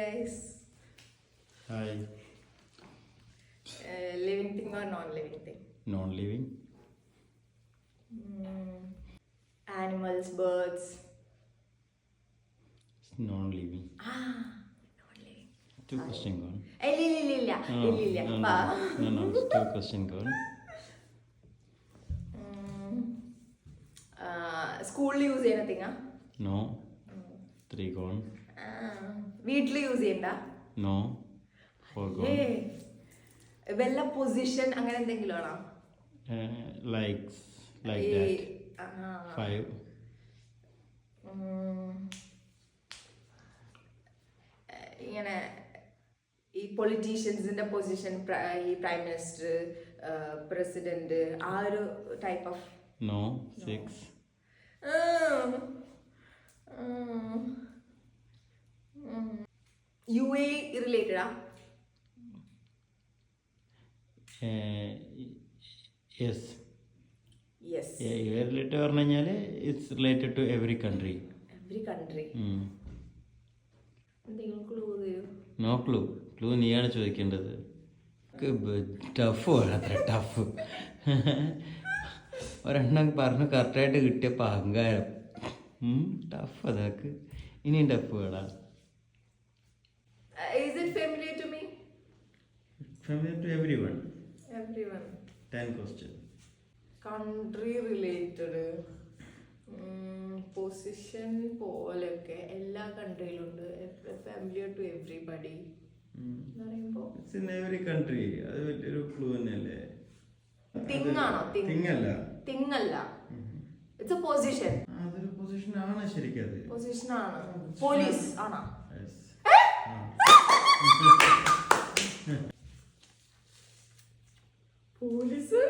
guys. Hi. Living thing or non-living thing? Non-living. Animals, birds. Non-living. Non-living. Two question gone. ഇല്ല. No. Two question gone. സ്കൂളിൽ use ചെയ്യണ thing? No. Three gone. വീട്ടിൽ use ചെയ്യണ്ട? No. Four gone. വല്ല position അങ്ങനെ എന്തെങ്കിലും ആണോ? Like that. Five. ഇങ്ങനെ ഈ പൊളിറ്റീഷ്യൻസിന്റെ പൊസിഷൻ, ഈ പ്രൈം മിനിസ്റ്റർ, പ്രസിഡന്റ്, ആ ഒരു type of? No. Six. UAE റിലേറ്റഡാ? Yes. Yes. റിലേറ്റഡ് പറഞ്ഞു കഴിഞ്ഞാൽ it's related to every country. Every country. എന്തെങ്കിലും ക്ലൂ തരൂ? No clue. ക്ലൂ നീയാണ് ചോദിക്കേണ്ടത്. ടഫ് അത്ര ടഫ്. ഒരെണ്ണം പറഞ്ഞു കറക്റ്റായിട്ട് കിട്ടിയപ്പോൾ അഹങ്കാരം. ടഫ് അതൊക്കെ. ഇനിയും ടഫ് വേടാ. Is it familiar to me? Familiar to everyone. Everyone. 10 question. Country related. Position പോലെയൊക്കെ എല്ലാ കൺട്രിയിലുണ്ട്. ഫാമിലിയർ ടു എവ്രിബഡി എന്ന് പറയുമ്പോൾ ഇറ്റ്സ് ഇൻ എവറി കൺട്രി. അത് വലിയൊരു ക്ലൂ തന്നെയല്ലേ? തിങ്ങാണോ? തിങ്ങല്ല. It's a position. അതൊരു പൊസിഷൻ ആണ്. ശരിക്കും അത് പൊസിഷൻ ആണ്. പോലീസ് ആണോ? പോലീസ്